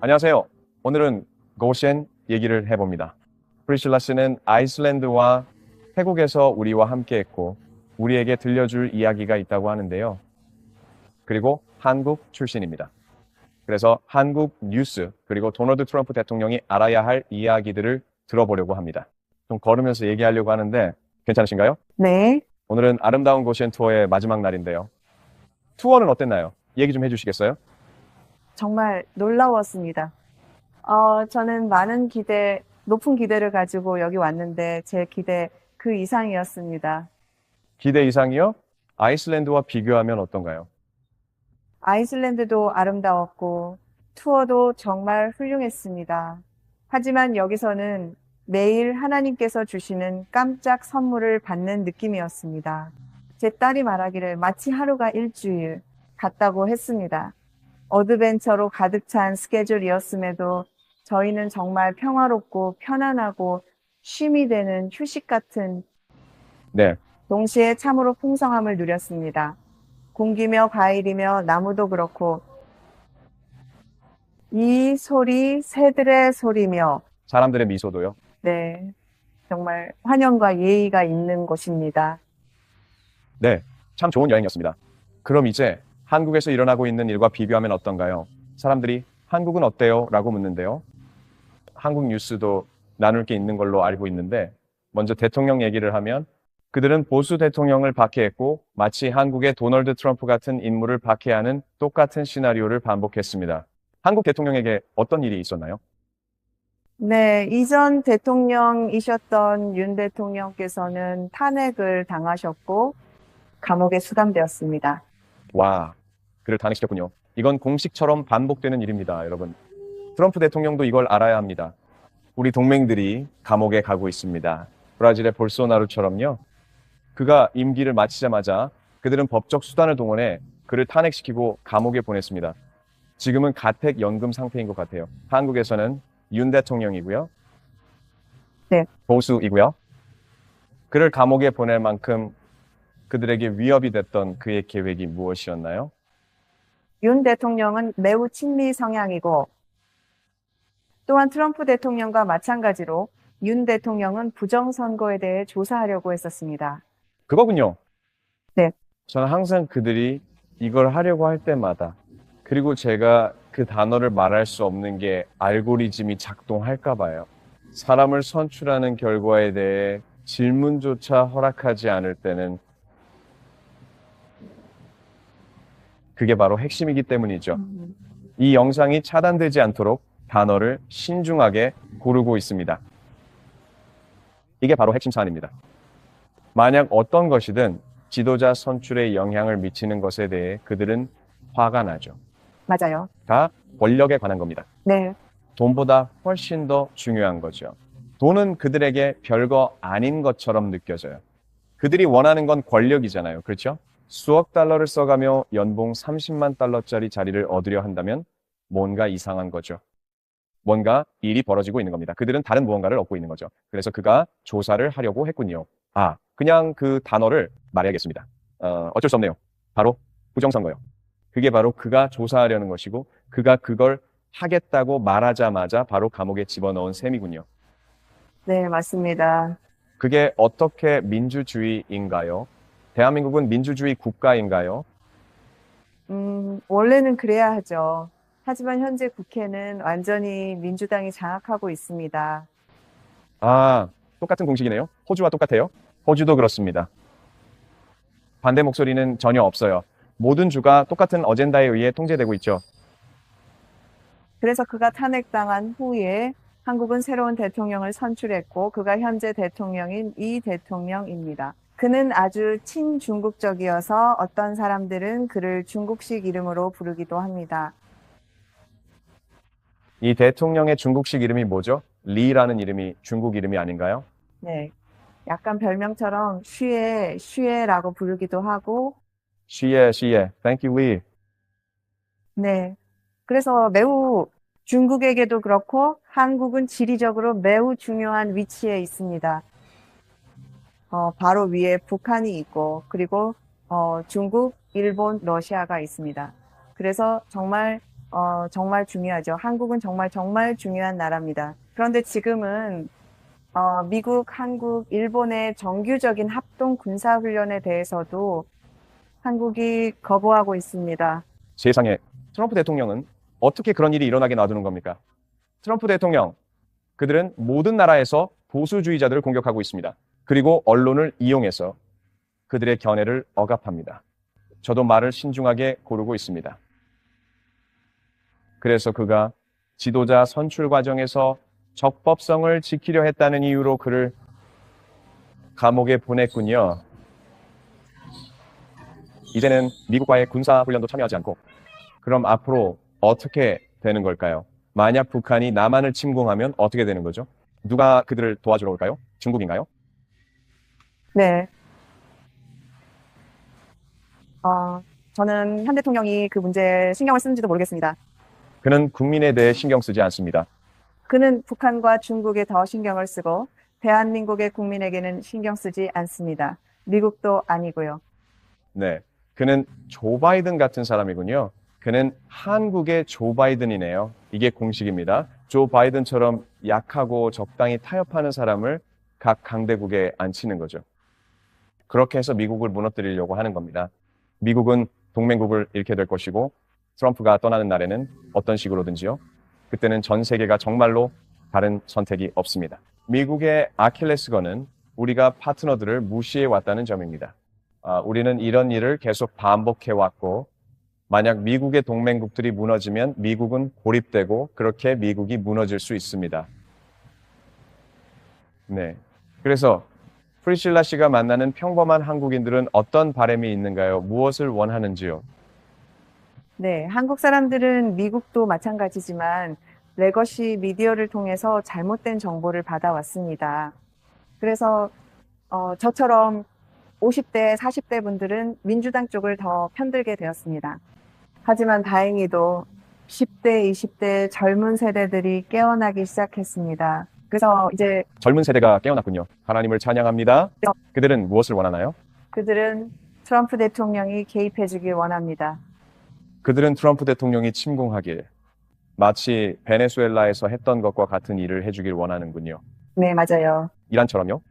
안녕하세요. 오늘은 고셴 얘기를 해봅니다. 프리실라 씨는 아이슬란드와 태국에서 우리와 함께했고 우리에게 들려줄 이야기가 있다고 하는데요. 그리고 한국 출신입니다. 그래서 한국 뉴스 그리고 도널드 트럼프 대통령이 알아야 할 이야기들을 들어보려고 합니다. 좀 걸으면서 얘기하려고 하는데 괜찮으신가요? 네, 오늘은 아름다운 고셴 투어의 마지막 날인데요. 투어는 어땠나요? 얘기 좀 해주시겠어요? 정말 놀라웠습니다. 저는 높은 기대를 가지고 여기 왔는데 제 기대 그 이상이었습니다. 기대 이상이요? 아이슬란드와 비교하면 어떤가요? 아이슬란드도 아름다웠고 투어도 정말 훌륭했습니다. 하지만 여기서는 매일 하나님께서 주시는 깜짝 선물을 받는 느낌이었습니다. 제 딸이 말하기를 마치 하루가 일주일 같다고 했습니다. 어드벤처로 가득 찬 스케줄이었음에도 저희는 정말 평화롭고 편안하고 쉼이 되는 휴식 같은 네. 동시에 참으로 풍성함을 누렸습니다. 공기며 과일이며 나무도 그렇고 이 소리 새들의 소리며 사람들의 미소도요. 네, 정말 환영과 예의가 있는 곳입니다. 네. 참 좋은 여행이었습니다. 그럼 이제 한국에서 일어나고 있는 일과 비교하면 어떤가요? 사람들이 한국은 어때요? 라고 묻는데요. 한국 뉴스도 나눌 게 있는 걸로 알고 있는데 먼저 대통령 얘기를 하면 그들은 보수 대통령을 박해했고 마치 한국의 도널드 트럼프 같은 인물을 박해하는 똑같은 시나리오를 반복했습니다. 한국 대통령에게 어떤 일이 있었나요? 네, 이전 대통령이셨던 윤 대통령께서는 탄핵을 당하셨고 감옥에 수감되었습니다. 와, 그를 탄핵시켰군요. 이건 공식처럼 반복되는 일입니다, 여러분. 트럼프 대통령도 이걸 알아야 합니다. 우리 동맹들이 감옥에 가고 있습니다. 브라질의 볼소나루처럼요. 그가 임기를 마치자마자 그들은 법적 수단을 동원해 그를 탄핵시키고 감옥에 보냈습니다. 지금은 가택연금 상태인 것 같아요. 한국에서는 윤 대통령이고요. 네, 보수이고요. 그를 감옥에 보낼 만큼 그들에게 위협이 됐던 그의 계획이 무엇이었나요? 윤 대통령은 매우 친미 성향이고 또한 트럼프 대통령과 마찬가지로 윤 대통령은 부정선거에 대해 조사하려고 했었습니다. 그거군요. 네, 저는 항상 그들이 이걸 하려고 할 때마다 그리고 제가 그 단어를 말할 수 없는 게 알고리즘이 작동할까 봐요. 사람을 선출하는 결과에 대해 질문조차 허락하지 않을 때는 그게 바로 핵심이기 때문이죠. 이 영상이 차단되지 않도록 단어를 신중하게 고르고 있습니다. 이게 바로 핵심 사안입니다. 만약 어떤 것이든 지도자 선출에 영향을 미치는 것에 대해 그들은 화가 나죠. 맞아요. 다 권력에 관한 겁니다. 네, 돈보다 훨씬 더 중요한 거죠. 돈은 그들에게 별거 아닌 것처럼 느껴져요. 그들이 원하는 건 권력이잖아요. 그렇죠? 수억 달러를 써가며 연봉 30만 달러짜리 자리를 얻으려 한다면 뭔가 이상한 거죠. 뭔가 일이 벌어지고 있는 겁니다. 그들은 다른 무언가를 얻고 있는 거죠. 그래서 그가 조사를 하려고 했군요. 그냥 그 단어를 말해야겠습니다. 어쩔 수 없네요. 바로 부정선거요. 그게 바로 그가 조사하려는 것이고 그가 그걸 하겠다고 말하자마자 바로 감옥에 집어넣은 셈이군요. 네, 맞습니다. 그게 어떻게 민주주의인가요? 대한민국은 민주주의 국가인가요? 원래는 그래야 하죠. 하지만 현재 국회는 완전히 민주당이 장악하고 있습니다. 똑같은 공식이네요. 호주와 똑같아요. 호주도 그렇습니다. 반대 목소리는 전혀 없어요. 모든 주가 똑같은 어젠다에 의해 통제되고 있죠. 그래서 그가 탄핵당한 후에 한국은 새로운 대통령을 선출했고 그가 현재 대통령인 이 대통령입니다. 그는 아주 친중국적이어서 어떤 사람들은 그를 중국식 이름으로 부르기도 합니다. 이 대통령의 중국식 이름이 뭐죠? 리라는 이름이 중국 이름이 아닌가요? 네. 약간 별명처럼 슈에라고 부르기도 하고, 시에, 시에. Thank you, Lee. 네. 그래서 매우 중국에게도 그렇고 한국은 지리적으로 매우 중요한 위치에 있습니다. 바로 위에 북한이 있고, 그리고 중국, 일본, 러시아가 있습니다. 그래서 정말 정말 중요하죠. 한국은 정말 정말 중요한 나라입니다. 그런데 지금은 미국, 한국, 일본의 정규적인 합동 군사훈련에 대해서도 한국이 거부하고 있습니다. 세상에, 트럼프 대통령은 어떻게 그런 일이 일어나게 놔두는 겁니까? 트럼프 대통령, 그들은 모든 나라에서 보수주의자들을 공격하고 있습니다. 그리고 언론을 이용해서 그들의 견해를 억압합니다. 저도 말을 신중하게 고르고 있습니다. 그래서 그가 지도자 선출 과정에서 적법성을 지키려 했다는 이유로 그를 감옥에 보냈군요. 이제는 미국과의 군사훈련도 참여하지 않고, 그럼 앞으로 어떻게 되는 걸까요? 만약 북한이 남한을 침공하면 어떻게 되는 거죠? 누가 그들을 도와주러 올까요? 중국인가요? 네. 저는 현 대통령이 그 문제에 신경을 쓰는지도 모르겠습니다. 그는 국민에 대해 신경 쓰지 않습니다. 그는 북한과 중국에 더 신경을 쓰고 대한민국의 국민에게는 신경 쓰지 않습니다. 미국도 아니고요. 네. 그는 조 바이든 같은 사람이군요. 그는 한국의 조 바이든이네요. 이게 공식입니다. 조 바이든처럼 약하고 적당히 타협하는 사람을 각 강대국에 앉히는 거죠. 그렇게 해서 미국을 무너뜨리려고 하는 겁니다. 미국은 동맹국을 잃게 될 것이고 트럼프가 떠나는 날에는 어떤 식으로든지요. 그때는 전 세계가 정말로 다른 선택이 없습니다. 미국의 아킬레스건은 우리가 파트너들을 무시해 왔다는 점입니다. 우리는 이런 일을 계속 반복해 왔고 만약 미국의 동맹국들이 무너지면 미국은 고립되고 그렇게 미국이 무너질 수 있습니다. 네. 그래서 프리실라 씨가 만나는 평범한 한국인들은 어떤 바람이 있는가요? 무엇을 원하는지요? 네, 한국 사람들은 미국도 마찬가지지만 레거시 미디어를 통해서 잘못된 정보를 받아왔습니다. 그래서 저처럼 50대, 40대 분들은 민주당 쪽을 더 편들게 되었습니다. 하지만 다행히도 10대, 20대 젊은 세대들이 깨어나기 시작했습니다. 그래서 이제 젊은 세대가 깨어났군요. 하나님을 찬양합니다. 그들은 무엇을 원하나요? 그들은 트럼프 대통령이 개입해주길 원합니다. 그들은 트럼프 대통령이 침공하길, 마치 베네수엘라에서 했던 것과 같은 일을 해주길 원하는군요. 네, 맞아요. 이란처럼요?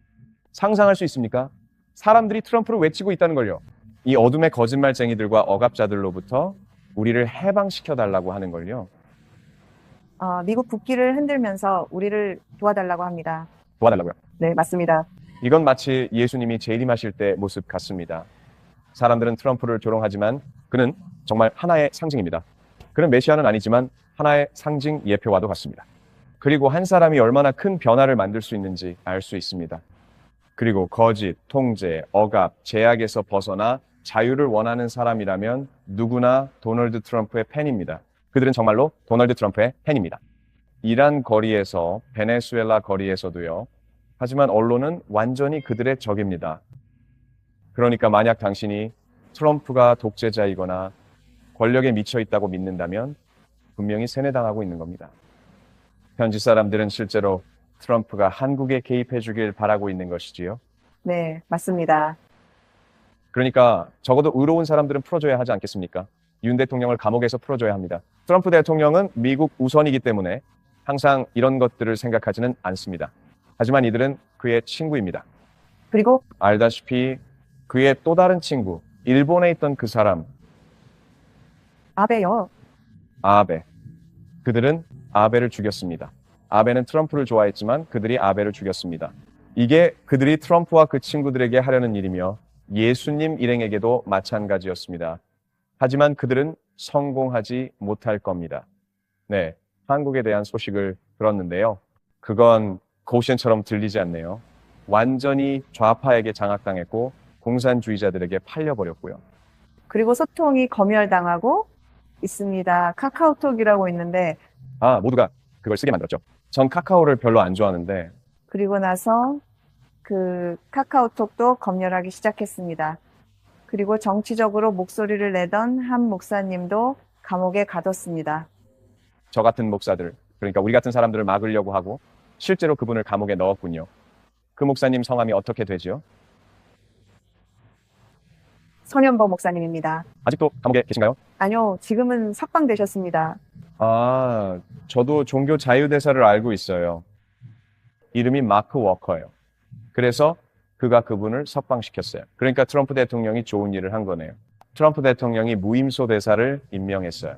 상상할 수 있습니까? 사람들이 트럼프를 외치고 있다는 걸요. 이 어둠의 거짓말쟁이들과 억압자들로부터 우리를 해방시켜달라고 하는 걸요. 미국 국기를 흔들면서 우리를 도와달라고 합니다. 도와달라고요. 네, 맞습니다. 이건 마치 예수님이 재림하실 때 모습 같습니다. 사람들은 트럼프를 조롱하지만 그는 정말 하나의 상징입니다. 그는 메시아는 아니지만 하나의 상징 예표와도 같습니다. 그리고 한 사람이 얼마나 큰 변화를 만들 수 있는지 알 수 있습니다. 그리고 거짓, 통제, 억압, 제약에서 벗어나 자유를 원하는 사람이라면 누구나 도널드 트럼프의 팬입니다. 그들은 정말로 도널드 트럼프의 팬입니다. 이란 거리에서, 베네수엘라 거리에서도요. 하지만 언론은 완전히 그들의 적입니다. 그러니까 만약 당신이 트럼프가 독재자이거나 권력에 미쳐 있다고 믿는다면 분명히 세뇌당하고 있는 겁니다. 현지 사람들은 실제로 트럼프가 한국에 개입해 주길 바라고 있는 것이지요. 네, 맞습니다. 그러니까 적어도 의로운 사람들은 풀어줘야 하지 않겠습니까? 윤 대통령을 감옥에서 풀어줘야 합니다. 트럼프 대통령은 미국 우선이기 때문에 항상 이런 것들을 생각하지는 않습니다. 하지만 이들은 그의 친구입니다. 그리고 알다시피 그의 또 다른 친구, 일본에 있던 그 사람, 아베요. 아베. 그들은 아베를 죽였습니다. 아베는 트럼프를 좋아했지만 그들이 아베를 죽였습니다. 이게 그들이 트럼프와 그 친구들에게 하려는 일이며 예수님 일행에게도 마찬가지였습니다. 하지만 그들은 성공하지 못할 겁니다. 네, 한국에 대한 소식을 들었는데요. 그건 고시엔처럼 들리지 않네요. 완전히 좌파에게 장악당했고 공산주의자들에게 팔려버렸고요. 그리고 소통이 검열당하고 있습니다. 카카오톡이라고 있는데 모두가 그걸 쓰게 만들었죠. 전 카카오를 별로 안 좋아하는데 그리고 나서 그 카카오톡도 검열하기 시작했습니다. 그리고 정치적으로 목소리를 내던 한 목사님도 감옥에 가뒀습니다. 저 같은 목사들, 그러니까 우리 같은 사람들을 막으려고 하고 실제로 그분을 감옥에 넣었군요. 그 목사님 성함이 어떻게 되지요? 손현보 목사님입니다. 아직도 감옥에 계신가요? 아니요, 지금은 석방되셨습니다. 아, 저도 종교 자유대사를 알고 있어요. 이름이 마크 워커예요. 그래서 그분을 석방시켰어요. 그러니까 트럼프 대통령이 좋은 일을 한 거네요. 트럼프 대통령이 무임소 대사를 임명했어요.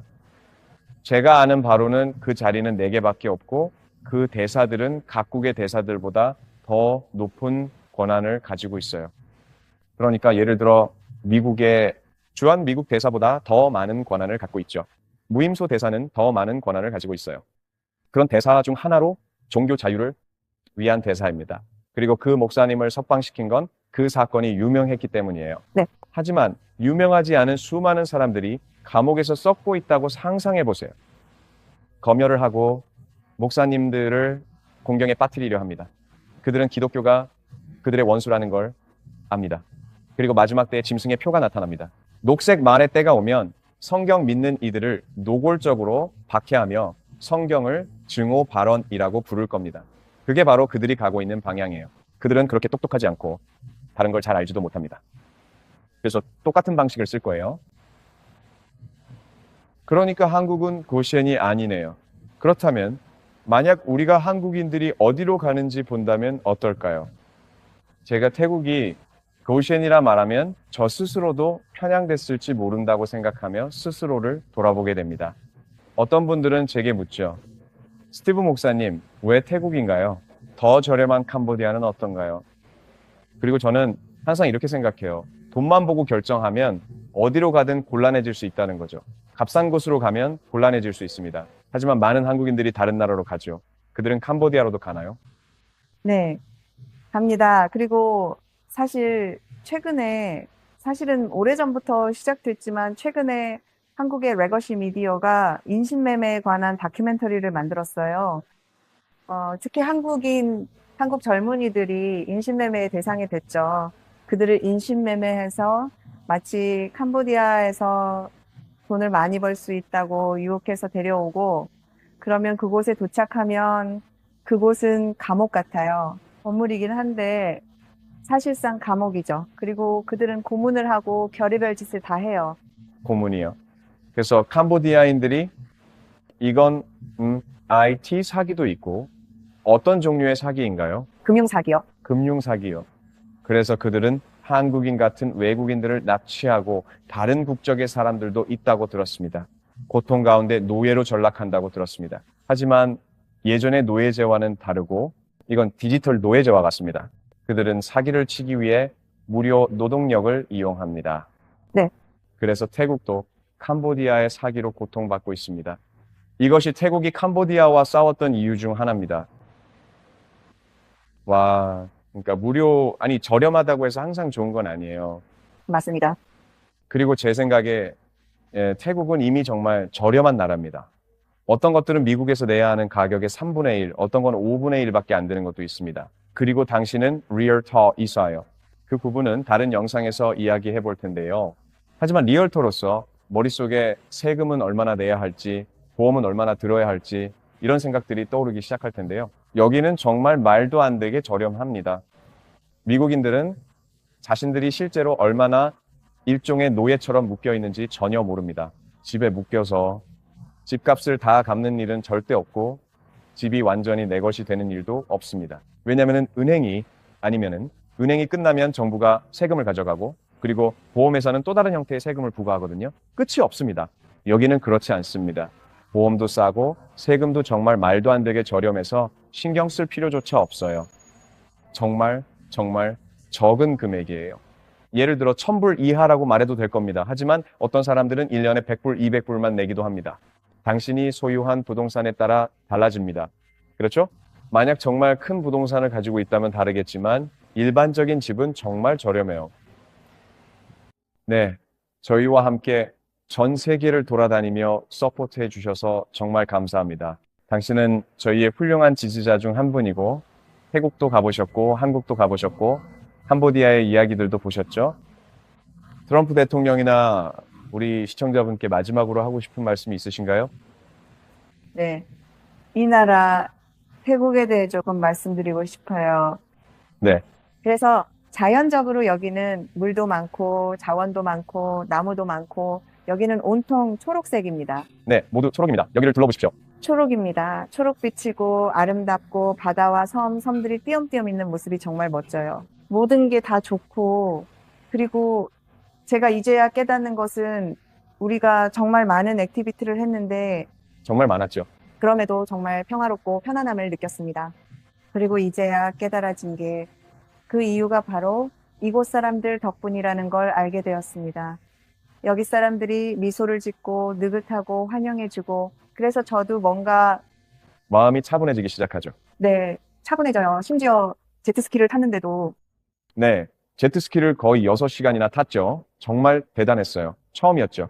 제가 아는 바로는 그 자리는 4개밖에 없고 그 대사들은 각국의 대사들보다 더 높은 권한을 가지고 있어요. 그러니까 예를 들어 미국의 주한 미국 대사보다 더 많은 권한을 갖고 있죠. 무임소 대사는 더 많은 권한을 가지고 있어요. 그런 대사 중 하나로 종교 자유를 위한 대사입니다. 그리고 그 목사님을 석방시킨 건 그 사건이 유명했기 때문이에요. 네. 하지만 유명하지 않은 수많은 사람들이 감옥에서 썩고 있다고 상상해 보세요. 검열을 하고 목사님들을 공경에 빠뜨리려 합니다. 그들은 기독교가 그들의 원수라는 걸 압니다. 그리고 마지막 때에 짐승의 표가 나타납니다. 녹색 말의 때가 오면 성경 믿는 이들을 노골적으로 박해하며 성경을 증오 발언이라고 부를 겁니다. 그게 바로 그들이 가고 있는 방향이에요. 그들은 그렇게 똑똑하지 않고 다른 걸 잘 알지도 못합니다. 그래서 똑같은 방식을 쓸 거예요. 그러니까 한국은 고시엔이 아니네요. 그렇다면 만약 우리가 한국인들이 어디로 가는지 본다면 어떨까요? 제가 태국이 고시엔이라 말하면 저 스스로도 편향됐을지 모른다고 생각하며 스스로를 돌아보게 됩니다. 어떤 분들은 제게 묻죠. 스티브 목사님, 왜 태국인가요? 더 저렴한 캄보디아는 어떤가요? 그리고 저는 항상 이렇게 생각해요. 돈만 보고 결정하면 어디로 가든 곤란해질 수 있다는 거죠. 값싼 곳으로 가면 곤란해질 수 있습니다. 하지만 많은 한국인들이 다른 나라로 가죠. 그들은 캄보디아로도 가나요? 네, 갑니다. 그리고 사실 최근에, 사실은 오래전부터 시작됐지만 최근에 한국의 레거시 미디어가 인신매매에 관한 다큐멘터리를 만들었어요. 특히 한국 젊은이들이 인신매매의 대상이 됐죠. 그들을 인신매매해서 마치 캄보디아에서 돈을 많이 벌 수 있다고 유혹해서 데려오고, 그러면 그곳에 도착하면 그곳은 감옥 같아요. 건물이긴 한데 사실상 감옥이죠. 그리고 그들은 고문을 하고 별의별 짓을 다 해요. 고문이요. 그래서 캄보디아인들이 이건 IT 사기도 있고 어떤 종류의 사기인가요? 금융사기요. 금융 사기요. 그래서 그들은 한국인 같은 외국인들을 납치하고 다른 국적의 사람들도 있다고 들었습니다. 고통 가운데 노예로 전락한다고 들었습니다. 하지만 예전의 노예제와는 다르고 이건 디지털 노예제와 같습니다. 그들은 사기를 치기 위해 무료 노동력을 이용합니다. 네. 그래서 태국도 캄보디아의 사기로 고통받고 있습니다. 이것이 태국이 캄보디아와 싸웠던 이유 중 하나입니다. 와, 그러니까 저렴하다고 해서 항상 좋은 건 아니에요. 맞습니다. 그리고 제 생각에 태국은 이미 정말 저렴한 나라입니다. 어떤 것들은 미국에서 내야 하는 가격의 3분의 1, 어떤 건 5분의 1밖에 안 되는 것도 있습니다. 그리고 당신은 리얼터 이사예요. 그 부분은 다른 영상에서 이야기해 볼 텐데요. 하지만 리얼터로서 머릿속에 세금은 얼마나 내야 할지, 보험은 얼마나 들어야 할지 이런 생각들이 떠오르기 시작할 텐데요. 여기는 정말 말도 안 되게 저렴합니다. 미국인들은 자신들이 실제로 얼마나 일종의 노예처럼 묶여 있는지 전혀 모릅니다. 집에 묶여서 집값을 다 갚는 일은 절대 없고 집이 완전히 내 것이 되는 일도 없습니다. 왜냐하면 은행이 끝나면 정부가 세금을 가져가고 그리고 보험회사는 또 다른 형태의 세금을 부과하거든요. 끝이 없습니다. 여기는 그렇지 않습니다. 보험도 싸고 세금도 정말 말도 안 되게 저렴해서 신경 쓸 필요조차 없어요. 정말 적은 금액이에요. 예를 들어 1000불 이하라고 말해도 될 겁니다. 하지만 어떤 사람들은 1년에 100불, 200불만 내기도 합니다. 당신이 소유한 부동산에 따라 달라집니다. 그렇죠? 만약 정말 큰 부동산을 가지고 있다면 다르겠지만 일반적인 집은 정말 저렴해요. 네, 저희와 함께 전 세계를 돌아다니며 서포트해 주셔서 정말 감사합니다. 당신은 저희의 훌륭한 지지자 중 한 분이고 태국도 가보셨고 한국도 가보셨고 캄보디아의 이야기들도 보셨죠? 트럼프 대통령이나 우리 시청자분께 마지막으로 하고 싶은 말씀이 있으신가요? 네. 이 나라 태국에 대해 조금 말씀드리고 싶어요. 네. 그래서 자연적으로 여기는 물도 많고 자원도 많고 나무도 많고 여기는 온통 초록색입니다. 네, 모두 초록입니다. 여기를 둘러보십시오. 초록입니다. 초록빛이고 아름답고 바다와 섬들이 띄엄띄엄 있는 모습이 정말 멋져요. 모든 게 다 좋고 그리고 제가 이제야 깨닫는 것은 우리가 정말 많은 액티비티를 했는데 정말 많았죠. 그럼에도 정말 평화롭고 편안함을 느꼈습니다. 그리고 이제야 깨달아진 게 그 이유가 바로 이곳 사람들 덕분이라는 걸 알게 되었습니다. 여기 사람들이 미소를 짓고 느긋하고 환영해주고 그래서 저도 뭔가 마음이 차분해지기 시작하죠. 네, 차분해져요. 심지어 제트스키를 탔는데도 네, 제트스키를 거의 6시간이나 탔죠. 정말 대단했어요. 처음이었죠.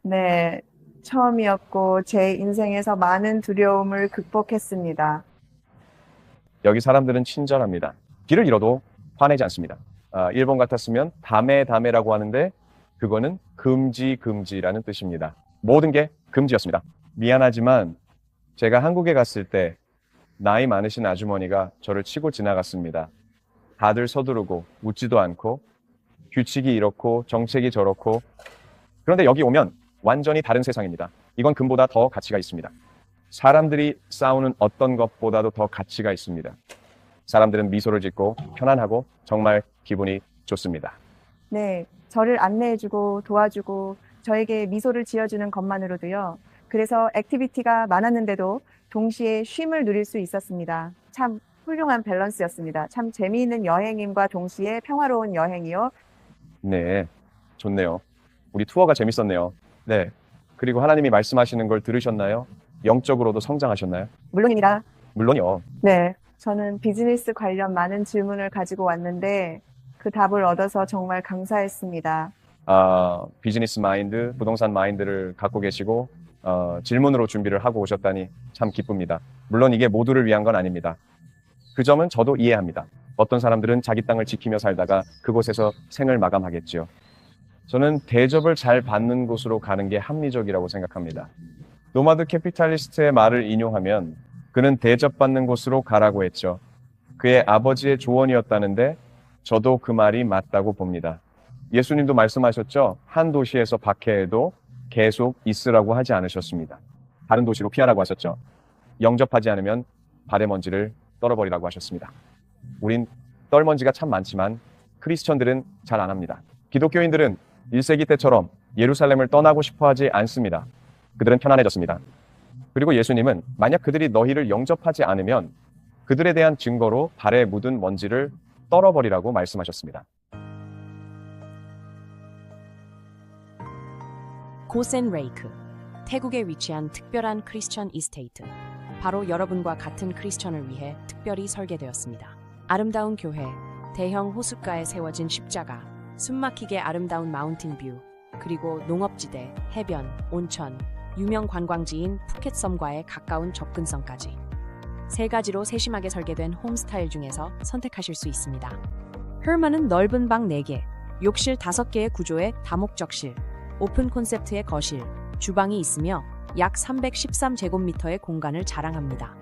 네, 처음이었고 제 인생에서 많은 두려움을 극복했습니다. 여기 사람들은 친절합니다. 길을 잃어도 화내지 않습니다. 일본 같았으면 다메다메라고 하는데 그거는 금지라는 뜻입니다. 모든 게 금지였습니다. 미안하지만 제가 한국에 갔을 때 나이 많으신 아주머니가 저를 치고 지나갔습니다. 다들 서두르고 웃지도 않고 규칙이 이렇고 정책이 저렇고 그런데 여기 오면 완전히 다른 세상입니다. 이건 금보다 더 가치가 있습니다. 사람들이 싸우는 어떤 것보다도 더 가치가 있습니다. 사람들은 미소를 짓고 편안하고 정말 기분이 좋습니다. 네, 저를 안내해주고 도와주고 저에게 미소를 지어주는 것만으로도요. 그래서 액티비티가 많았는데도 동시에 쉼을 누릴 수 있었습니다. 참 훌륭한 밸런스였습니다. 참 재미있는 여행임과 동시에 평화로운 여행이요. 네, 좋네요. 우리 투어가 재밌었네요. 네, 그리고 하나님이 말씀하시는 걸 들으셨나요? 영적으로도 성장하셨나요? 물론입니다. 물론이요. 네, 저는 비즈니스 관련 많은 질문을 가지고 왔는데 그 답을 얻어서 정말 감사했습니다. 비즈니스 마인드, 부동산 마인드를 갖고 계시고 질문으로 준비를 하고 오셨다니 참 기쁩니다. 물론 이게 모두를 위한 건 아닙니다. 그 점은 저도 이해합니다. 어떤 사람들은 자기 땅을 지키며 살다가 그곳에서 생을 마감하겠지요. 저는 대접을 잘 받는 곳으로 가는 게 합리적이라고 생각합니다. 노마드 캐피탈리스트의 말을 인용하면 그는 대접받는 곳으로 가라고 했죠. 그의 아버지의 조언이었다는데 저도 그 말이 맞다고 봅니다. 예수님도 말씀하셨죠. 한 도시에서 박해해도 계속 있으라고 하지 않으셨습니다. 다른 도시로 피하라고 하셨죠. 영접하지 않으면 발의 먼지를 떨어버리라고 하셨습니다. 우린 떨먼지가 참 많지만 크리스천들은 잘 안 합니다. 기독교인들은 1세기 때처럼 예루살렘을 떠나고 싶어 하지 않습니다. 그들은 편안해졌습니다. 그리고 예수님은 만약 그들이 너희를 영접하지 않으면 그들에 대한 증거로 발에 묻은 먼지를 떨어버리라고 말씀하셨습니다. 고센 레이크, 태국에 위치한 특별한 크리스천 이스테이트. 바로 여러분과 같은 크리스천을 위해 특별히 설계되었습니다. 아름다운 교회, 대형 호숫가에 세워진 십자가, 숨막히게 아름다운 마운틴 뷰, 그리고 농업지대, 해변, 온천, 유명 관광지인 푸켓섬과의 가까운 접근성까지. 3가지로 세심하게 설계된 홈스타일 중에서 선택하실 수 있습니다. 헐먼은 넓은 방 4개, 욕실 5개의 구조의 다목적실, 오픈 콘셉트의 거실, 주방이 있으며 약 313제곱미터의 공간을 자랑합니다.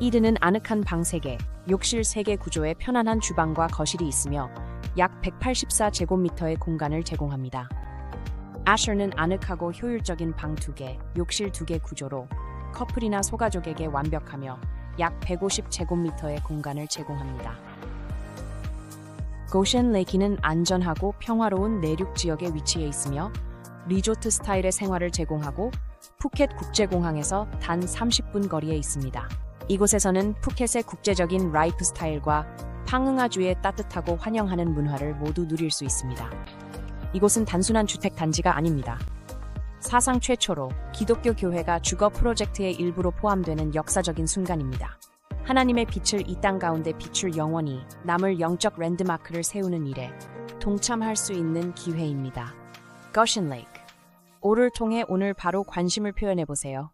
이드는 아늑한 방 3개, 욕실 3개 구조의 편안한 주방과 거실이 있으며 약 184제곱미터의 공간을 제공합니다. 애셔는 아늑하고 효율적인 방 2개, 욕실 2개 구조로 커플이나 소가족에게 완벽하며 약 150제곱미터의 공간을 제공합니다. 고션 레이키는 안전하고 평화로운 내륙 지역에 위치해 있으며 리조트 스타일의 생활을 제공하고 푸켓 국제공항에서 단 30분 거리에 있습니다. 이곳에서는 푸켓의 국제적인 라이프 스타일과 팡응아주의 따뜻하고 환영하는 문화를 모두 누릴 수 있습니다. 이곳은 단순한 주택 단지가 아닙니다. 사상 최초로 기독교 교회가 주거 프로젝트의 일부로 포함되는 역사적인 순간입니다. 하나님의 빛을 이 땅 가운데 비출 영원히 남을 영적 랜드마크를 세우는 일에 동참할 수 있는 기회입니다. 거션 레이크. 오를 통해 오늘 바로 관심을 표현해 보세요.